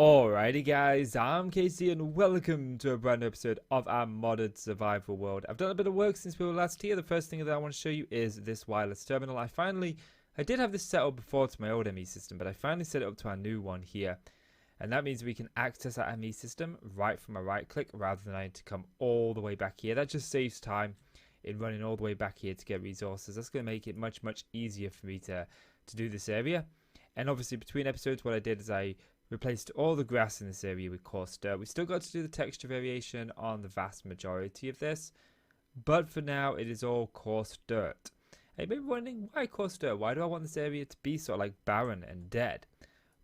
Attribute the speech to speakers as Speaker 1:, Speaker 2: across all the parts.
Speaker 1: Alrighty guys, I'm Casey and welcome to a brand new episode of our modded survival world. I've done a bit of work since we were last here. The first thing that I want to show you is this wireless terminal. I did have this set up before to my old ME system, but I finally set it up to our new one here. And that means we can access our ME system right from a right click rather than having to come all the way back here. That just saves time in running all the way back here to get resources. That's going to make it much easier for me to do this area. And obviously between episodes what I did is I replaced all the grass in this area with coarse dirt. We still got to do the texture variation on the vast majority of this, but for now it is all coarse dirt. And you may be wondering, why coarse dirt? Why do I want this area to be sort of like barren and dead?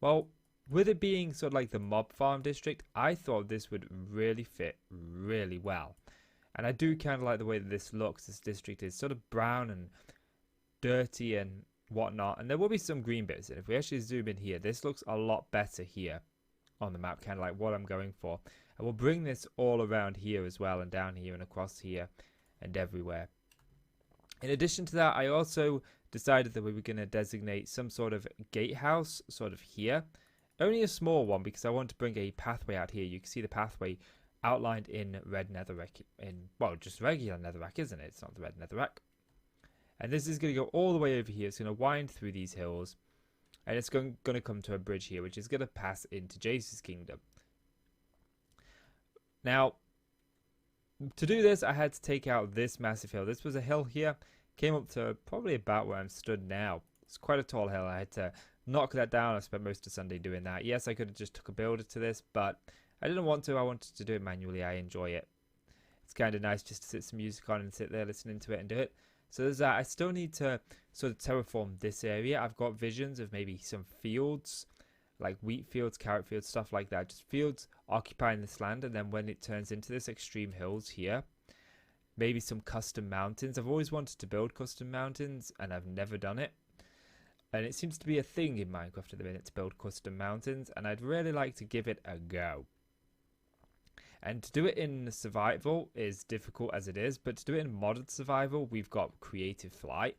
Speaker 1: Well, with it being sort of like the mob farm district, I thought this would really fit really well. And I do kind of like the way that this looks. This district is sort of brown and dirty and whatnot, and there will be some green bits. And if we actually zoom in here, this looks a lot better here on the map, kind of like what I'm going for. And we'll bring this all around here as well, and down here and across here and everywhere. In addition to that, I also decided that we were going to designate some sort of gatehouse sort of here, only a small one, because I want to bring a pathway out here. You can see the pathway outlined in red netherrack, well, just regular netherrack, isn't it? It's not the red netherrack. And this is going to go all the way over here. It's going to wind through these hills. And it's going to come to a bridge here, which is going to pass into Jace's kingdom. Now, to do this, I had to take out this massive hill. This was a hill here. Came up to probably about where I'm stood now. It's quite a tall hill. I had to knock that down. I spent most of Sunday doing that. Yes, I could have just took a builder to this, but I didn't want to. I wanted to do it manually. I enjoy it. It's kind of nice just to sit some music on and sit there listening to it and do it. So there's that. I still need to sort of terraform this area. I've got visions of maybe some fields, like wheat fields, carrot fields, stuff like that. Just fields occupying this land, and then when it turns into this extreme hills here, maybe some custom mountains. I've always wanted to build custom mountains, and I've never done it. And it seems to be a thing in Minecraft at the minute to build custom mountains, and I'd really like to give it a go. And to do it in survival is difficult as it is, but to do it in modded survival, we've got creative flight,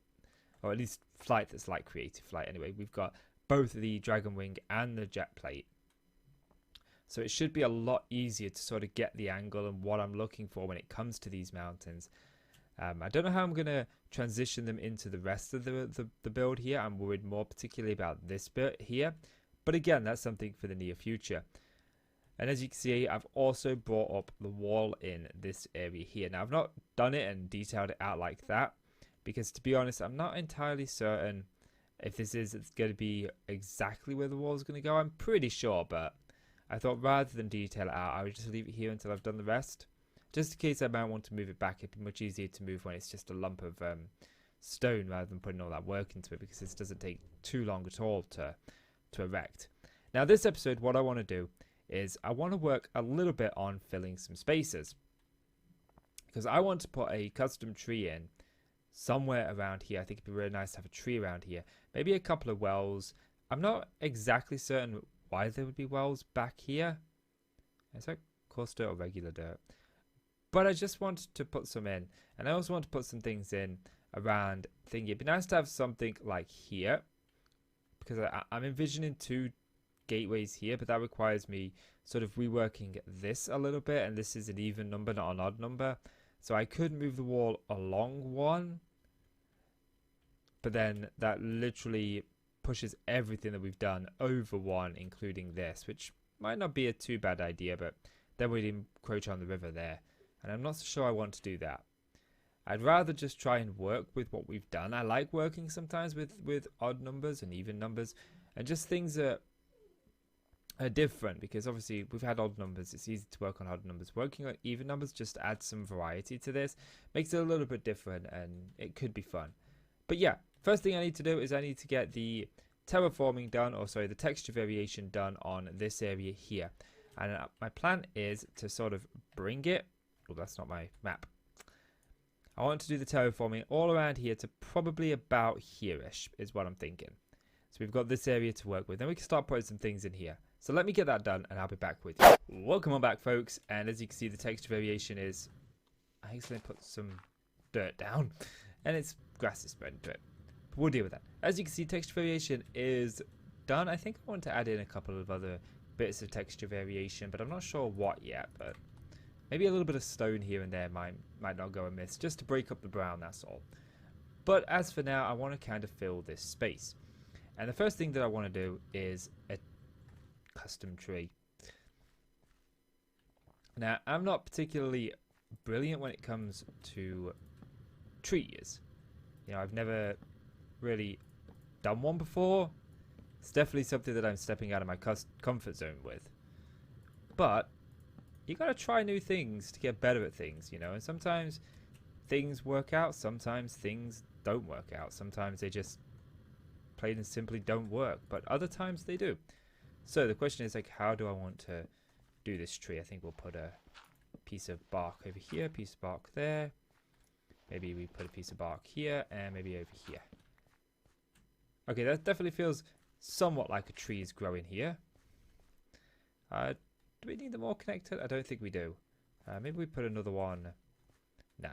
Speaker 1: or at least flight that's like creative flight anyway. We've got both the dragon wing and the jet plate. So it should be a lot easier to sort of get the angle and what I'm looking for when it comes to these mountains. I don't know how I'm going to transition them into the rest of the build here. I'm worried more particularly about this bit here. But again, that's something for the near future. And as you can see, I've also brought up the wall in this area here. Now, I've not done it and detailed it out like that, because to be honest, I'm not entirely certain if it's going to be exactly where the wall is going to go. I'm pretty sure, but I thought rather than detail it out, I would just leave it here until I've done the rest. Just in case I might want to move it back, it'd be much easier to move when it's just a lump of stone rather than putting all that work into it, because this doesn't take too long at all to erect. Now, this episode, what I want to do is I want to work a little bit on filling some spaces, because I want to put a custom tree in somewhere around here. I think it'd be really nice to have a tree around here, maybe a couple of wells. I'm not exactly certain why there would be wells back here. Is that coarse dirt or regular dirt? But I just wanted to put some in, and I also want to put some things in around thingy. It'd be nice to have something like here, because I'm envisioning two gateways here, but that requires me sort of reworking this a little bit, and this is an even number, not an odd number, so I could move the wall along one, but then that literally pushes everything that we've done over one, including this, which might not be a too bad idea, but then we'd encroach on the river there, and I'm not so sure I want to do that. I'd rather just try and work with what we've done. I like working sometimes with odd numbers and even numbers, and just things that are different, because obviously we've had odd numbers. It's easy to work on odd numbers. Working on even numbers just adds some variety to this, makes it a little bit different, and it could be fun. But yeah, first thing I need to do is I need to get the terraforming done, or sorry, the texture variation done on this area here. And my plan is to sort of bring it, oh, that's not my map. I want to do the terraforming all around here to probably about here-ish is what I'm thinking. So we've got this area to work with. Then we can start putting some things in here. So let me get that done and I'll be back with you. Welcome on back, folks. And as you can see, the texture variation is, I accidentally put some dirt down and it's grass is spread into it. But we'll deal with that. As you can see, texture variation is done. I think I want to add in a couple of other bits of texture variation, but I'm not sure what yet. But maybe a little bit of stone here and there might not go amiss, just to break up the brown, that's all. But as for now, I want to kind of fill this space. And the first thing that I want to do is a custom tree. Now, I'm not particularly brilliant when it comes to trees. You know, I've never really done one before. It's definitely something that I'm stepping out of my comfort zone with. But you gotta try new things to get better at things, you know. And sometimes things work out, sometimes things don't work out. Sometimes they just plain and simply don't work, but other times they do. So the question is, like, how do I want to do this tree? I think we'll put a piece of bark over here, piece of bark there. Maybe we put a piece of bark here, and maybe over here. Okay, that definitely feels somewhat like a tree is growing here. Do we need them all connected? I don't think we do. Maybe we put another one. No,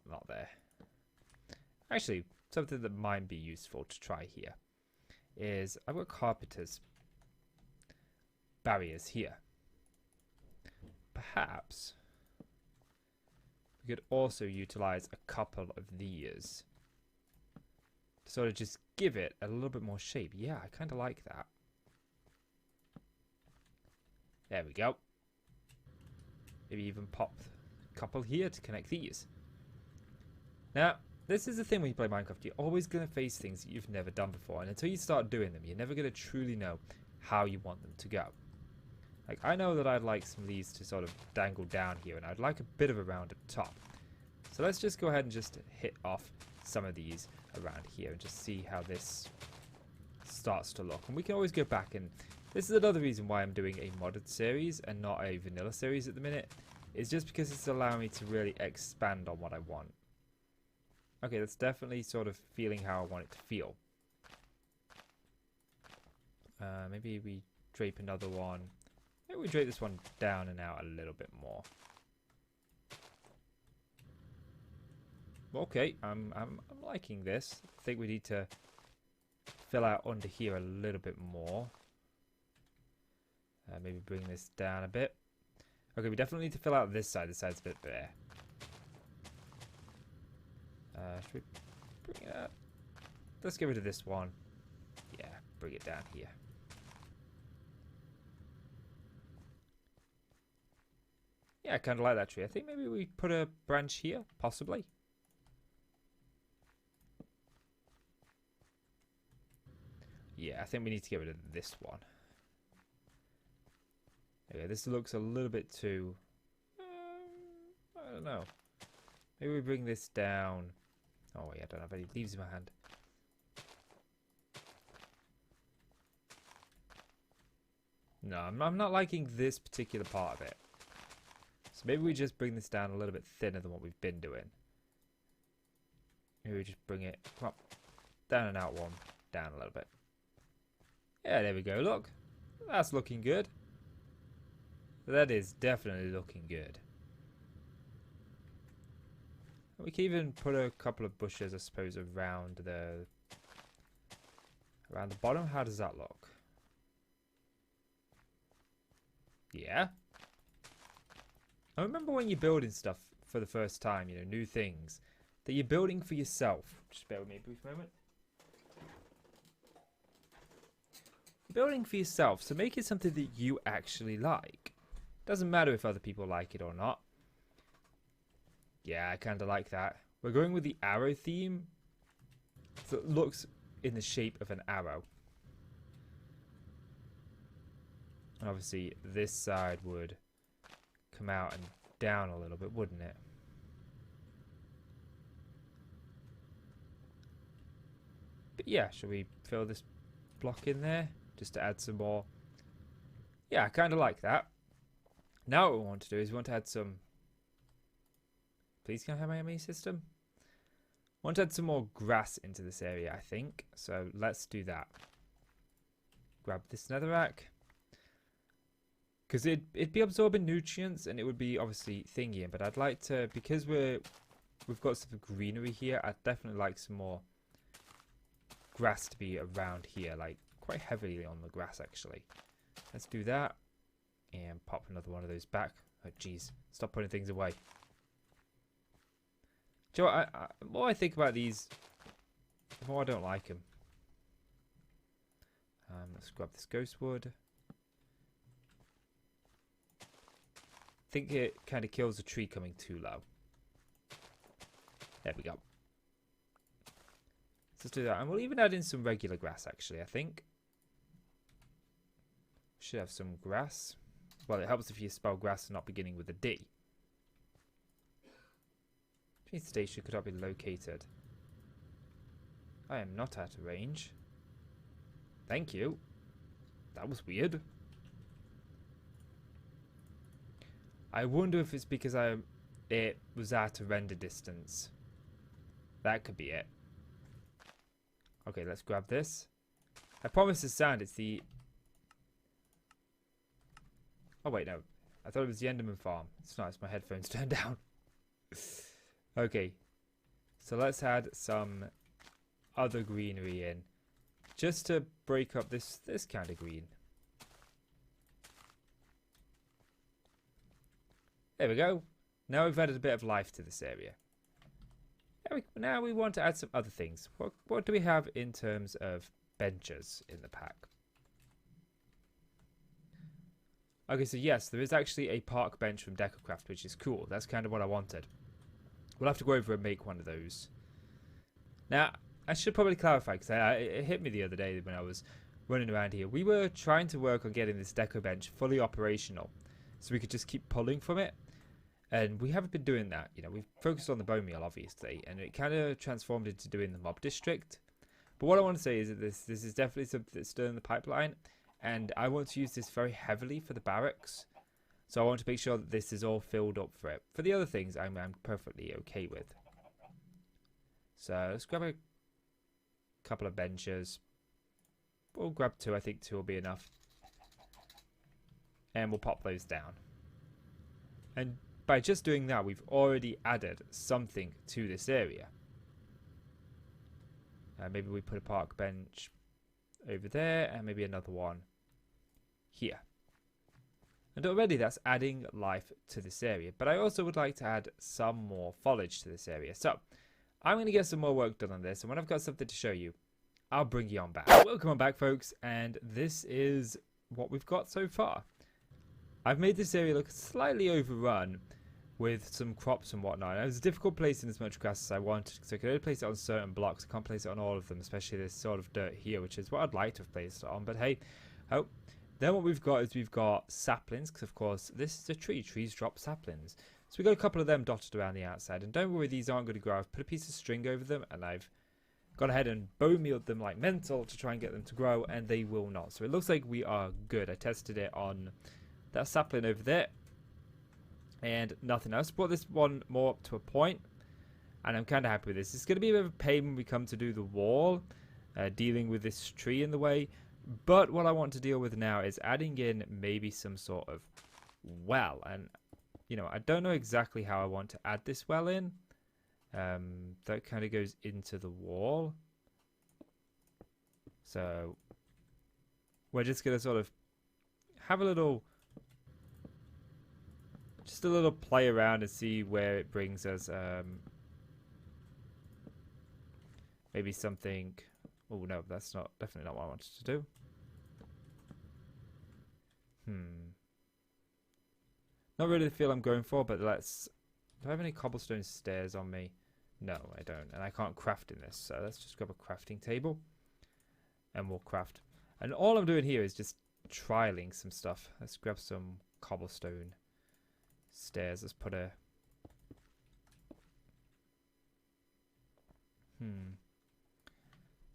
Speaker 1: not there. Actually, something that might be useful to try here is I've got carpenter's barriers here. Perhaps we could also utilize a couple of these to sort of just give it a little bit more shape. Yeah, I kind of like that. There we go. Maybe even pop a couple here to connect these. Now, this is the thing when you play Minecraft. You're always going to face things that you've never done before. And until you start doing them, you're never going to truly know how you want them to go. Like, I know that I'd like some of these to sort of dangle down here. And I'd like a bit of a rounded top. So let's just go ahead and just hit off some of these around here. And just see how this starts to look. And we can always go back. And this is another reason why I'm doing a modded series and not a vanilla series at the minute. It's just because it's allowing me to really expand on what I want. Okay, that's definitely sort of feeling how I want it to feel. Maybe we drape another one. Maybe we drape this one down and out a little bit more. Okay, I'm liking this. I think we need to fill out under here a little bit more. Maybe bring this down a bit. Okay, we definitely need to fill out this side. This side's a bit bare. Should we bring it up? Let's get rid of this one. Yeah, bring it down here. Yeah, I kind of like that tree. I think maybe we put a branch here, possibly. Yeah, I think we need to get rid of this one. Okay, this looks a little bit too... I don't know. Maybe we bring this down. Oh wait, I don't have any leaves in my hand. No, I'm not liking this particular part of it. So maybe we just bring this down a little bit thinner than what we've been doing. Maybe we just bring it, come on, down and out one, down a little bit. Yeah, there we go, look. That's looking good. That is definitely looking good. We can even put a couple of bushes, I suppose, around the bottom. How does that look? Yeah. I remember when you're building stuff for the first time, you know, new things that you're building for yourself. Just bear with me a brief moment. You're building for yourself, so make it something that you actually like. Doesn't matter if other people like it or not. Yeah, I kind of like that. We're going with the arrow theme. So it looks in the shape of an arrow. And obviously, this side would come out and down a little bit, wouldn't it? But yeah, shall we fill this block in there? Just to add some more. Yeah, I kind of like that. Now what we want to do is we want to add some... Please can I have my ME system? I want to add some more grass into this area, I think. So let's do that. Grab this netherrack. Because it'd be absorbing nutrients and it would be obviously thingy. But I'd like to, because we've got some greenery here, I'd definitely like some more grass to be around here. Like quite heavily on the grass actually. Let's do that. And pop another one of those back. Oh, jeez. Stop putting things away. Do you know what? The more I think about these, the more I don't like them. Let's grab this ghost wood. I think it kind of kills the tree coming too low. There we go. Let's do that. And we'll even add in some regular grass, actually, I think. Should have some grass. Well, it helps if you spell grass not beginning with a D. Train station could not be located. I am not out of range. Thank you. That was weird. I wonder if it's because it was out of render distance. That could be it. Okay, let's grab this. I promise the sound, it's the... Oh, wait, no. I thought it was the Enderman Farm. It's not, it's my headphones turned down. Okay. So let's add some other greenery in. Just to break up this kind of green. There we go. Now we've added a bit of life to this area. Now we want to add some other things. What do we have in terms of benches in the pack? Okay, so yes, there is actually a park bench from DecoCraft, which is cool. That's kind of what I wanted. We'll have to go over and make one of those. Now, I should probably clarify, because it hit me the other day when I was running around here. We were trying to work on getting this deco bench fully operational, so we could just keep pulling from it. And we haven't been doing that. You know, we've focused on the bone meal, obviously, and it kind of transformed into doing the mob district. But what I want to say is that this is definitely something that's still in the pipeline, and I want to use this very heavily for the barracks. So I want to make sure that this is all filled up for it. For the other things, I'm perfectly okay with. So let's grab a couple of benches. We'll grab two. I think two will be enough. And we'll pop those down. And by just doing that, we've already added something to this area. Maybe we put a park bench over there, and maybe another one here. And already that's adding life to this area. But I also would like to add some more foliage to this area. So I'm going to get some more work done on this, and when I've got something to show you, I'll bring you on back. Welcome on back, folks, and this is what we've got so far. I've made this area look slightly overrun with some crops and whatnot. It was a difficult placing as much grass as I wanted, because I could only place it on certain blocks. I can't place it on all of them, especially this sort of dirt here, which is what I'd like to have placed it on. But hey, oh, then what we've got is we've got saplings, because of course this is a tree. Trees drop saplings. So we've got a couple of them dotted around the outside. And don't worry, these aren't going to grow. I've put a piece of string over them, and I've gone ahead and bone mealed them like mental to try and get them to grow, and they will not. So it looks like we are good. I tested it on that sapling over there, and nothing else. Brought this one more up to a point, and I'm kind of happy with this. It's going to be a bit of a pain when we come to do the wall, dealing with this tree in the way. But what I want to deal with now is adding in maybe some sort of well. And, you know, I don't know exactly how I want to add this well in. That kind of goes into the wall. So we're just going to sort of have a little... just a little play around and see where it brings us. Maybe something... oh no, that's definitely not what I wanted to do. Not really the feel I'm going for, but let's... do I have any cobblestone stairs on me? No, I don't. And I can't craft in this, so let's just grab a crafting table. And we'll craft. And all I'm doing here is just trialing some stuff. Let's grab some cobblestone stairs. Let's put a...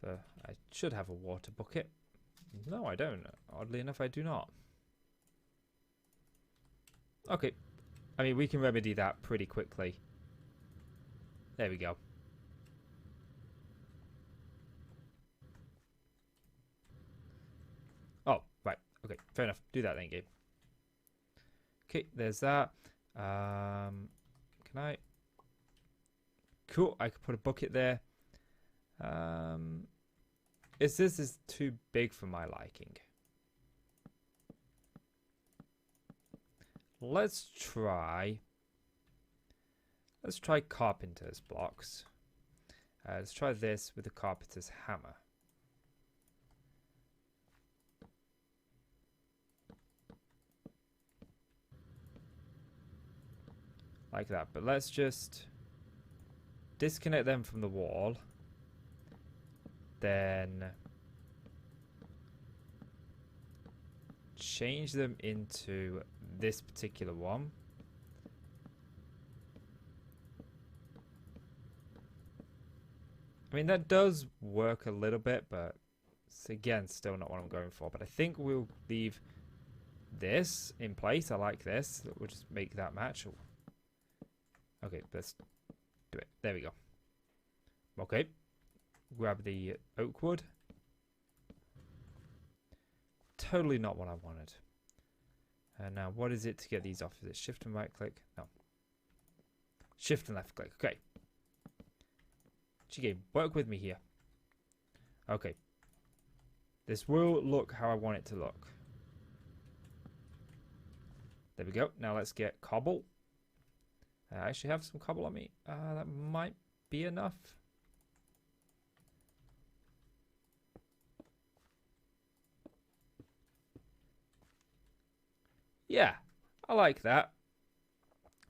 Speaker 1: I should have a water bucket. No, I don't. Oddly enough, I do not. Okay. I mean, we can remedy that pretty quickly. There we go. Oh, right. Okay, fair enough. Do that then, game. Okay, there's that. Can I? Cool. I could put a bucket there. This is too big for my liking. let's try carpenter's blocks. Let's try this with the carpenter's hammer. Like that, but let's just disconnect them from the wall. Then change them into this particular one. I mean, that does work a little bit, but it's again still not what I'm going for. But I think we'll leave this in place. I like this. We'll just make that match. Okay, let's do it. There we go. Okay. Grab the oak wood. Totally not what I wanted. And now, what is it to get these off? Is it shift and right click? No. Shift and left click. Okay. G-game, work with me here. Okay. This will look how I want it to look. There we go. Now let's get cobble. I actually have some cobble on me. That might be enough. Yeah, I like that.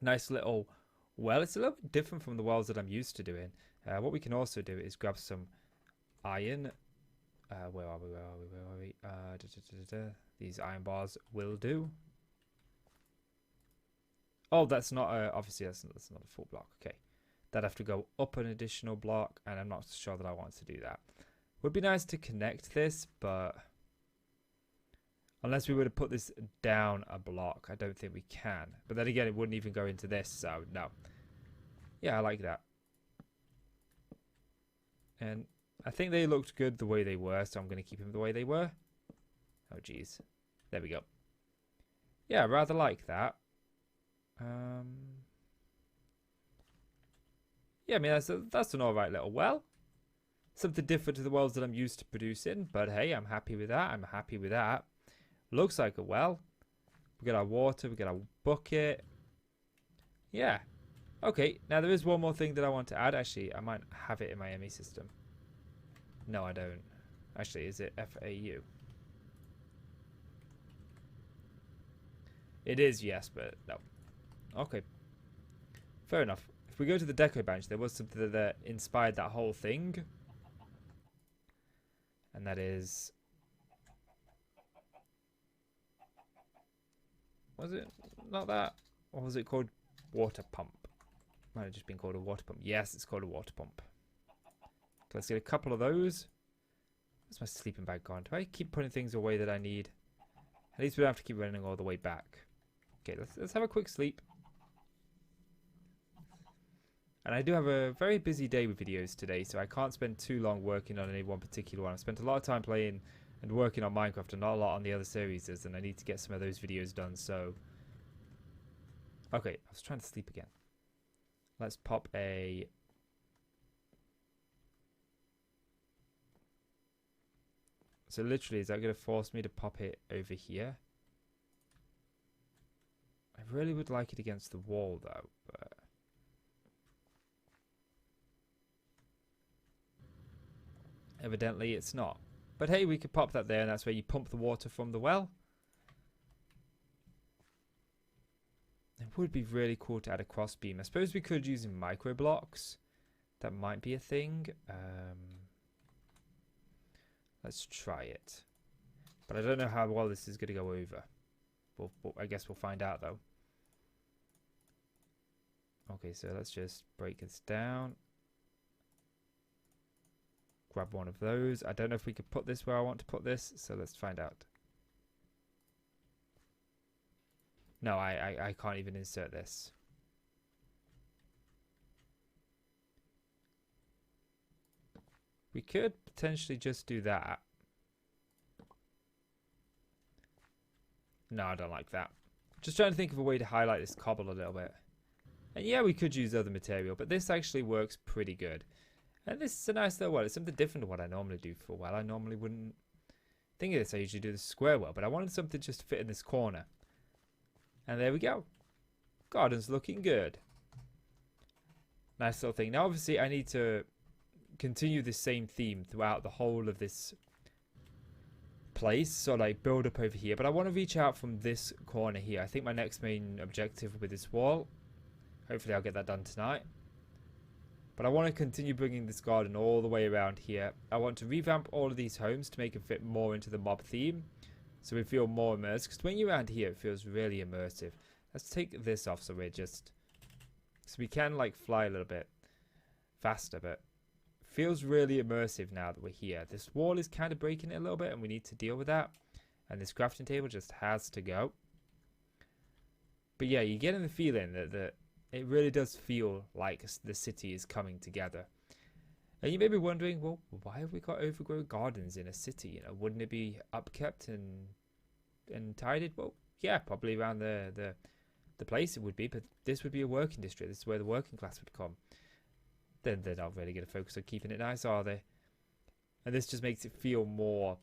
Speaker 1: Nice little well. It's a little bit different from the wells that I'm used to doing. What we can also do is grab some iron. Where are we? These iron bars will do. Oh, that's not obviously that's not a full block. Okay, that'd have to go up an additional block, and I'm not sure that I want to do that. Would be nice to connect this, but unless we were to put this down a block, I don't think we can. But then again, it wouldn't even go into this, so no. Yeah, I like that. And I think they looked good the way they were, so I'm going to keep them the way they were. Oh, geez. There we go. Yeah, I rather like that. Yeah, I mean, that's an alright little well. Something different to the wells that I'm used to producing, but hey, I'm happy with that. I'm happy with that. Looks like a well. We got our water, we got our bucket. Yeah. Okay, now there is one more thing that I want to add. Actually, I might have it in my ME system. No, I don't. Actually, is it FAU? It is, yes, but no. Okay. Fair enough. If we go to the deco bench, there was something that inspired that whole thing. And that is... Was it not that? Or was it called water pump? Might have just been called a water pump. Yes, it's called a water pump. Let's get a couple of those. Where's my sleeping bag gone? Do I keep putting things away that I need? At least we don't have to keep running all the way back. Okay, let's have a quick sleep. And I do have a very busy day with videos today, so I can't spend too long working on any one particular one. I've spent a lot of time playing and working on Minecraft and not a lot on the other series, and I need to get some of those videos done, so... Okay, I was trying to sleep again. Let's pop a... So literally, is that going to force me to pop it over here? I really would like it against the wall, though, but... Evidently, it's not. But hey, we could pop that there, and that's where you pump the water from the well. It would be really cool to add a cross beam. I suppose we could use micro blocks. That might be a thing. Let's try it. But I don't know how well this is going to go over. I guess we'll find out, though. Okay, so let's just break this down. Grab one of those. I don't know if we could put this where I want to put this, so let's find out. No, I can't even insert this. We could potentially just do that. No, I don't like that. Just trying to think of a way to highlight this cobble a little bit. And yeah, we could use other material, but this actually works pretty good. And this is a nice little well. It's something different to what I normally do for a well. I normally wouldn't think of this. I usually do the square well, but I wanted something just to fit in this corner. And there we go. Garden's looking good. Nice little thing. Now, obviously, I need to continue the same theme throughout the whole of this place. So, like, build up over here. But I want to reach out from this corner here. I think my next main objective with this wall. Hopefully, I'll get that done tonight. But I want to continue bringing this garden all the way around here. I want to revamp all of these homes to make it fit more into the mob theme. So we feel more immersed. Because when you're around here, it feels really immersive. Let's take this off so we're just... So we can like fly a little bit faster. But it feels really immersive now that we're here. This wall is kind of breaking it a little bit. And we need to deal with that. And this crafting table just has to go. But yeah, you're getting the feeling that it really does feel like the city is coming together. And you may be wondering, well, why have we got overgrown gardens in a city? You know, wouldn't it be upkept and tidied? Well, yeah, probably around the place it would be, but this would be a working district. This is where the working class would come. Then they're not really going to focus on keeping it nice, are they? And this just makes it feel more,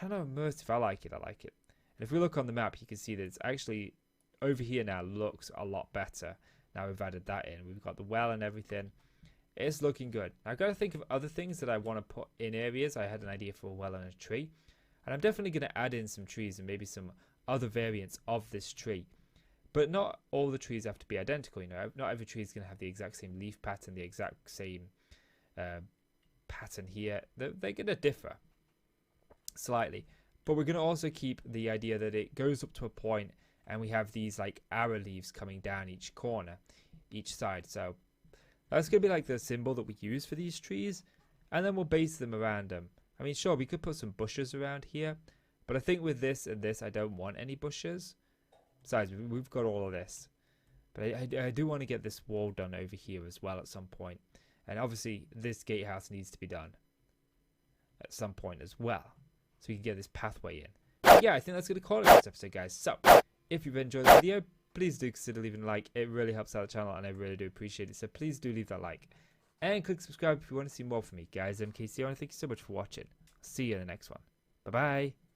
Speaker 1: I don't know, immersive. I like it. And if we look on the map, you can see that it's actually over here now looks a lot better. Now we've added that in. We've got the well and everything. It's looking good. Now I've got to think of other things that I want to put in areas. I had an idea for a well and a tree. And I'm definitely going to add in some trees and maybe some other variants of this tree. But not all the trees have to be identical. You know, not every tree is going to have the exact same leaf pattern, the exact same pattern here. They're going to differ slightly. But we're going to also keep the idea that it goes up to a point and we have these like arrow leaves coming down each corner, each side. So that's going to be like the symbol that we use for these trees. And then we'll base them around them. I mean, sure, we could put some bushes around here. But I think with this and this, I don't want any bushes. Besides, we've got all of this. But I do want to get this wall done over here as well at some point. And obviously, this gatehouse needs to be done at some point as well. So we can get this pathway in. But yeah, I think that's going to call it for this episode, guys. So, if you've enjoyed the video, please do consider leaving a like. It really helps out the channel and I really do appreciate it. So please do leave that like. And click subscribe if you want to see more from me. Guys, MKC, I want to thank you so much for watching. See you in the next one. Bye-bye.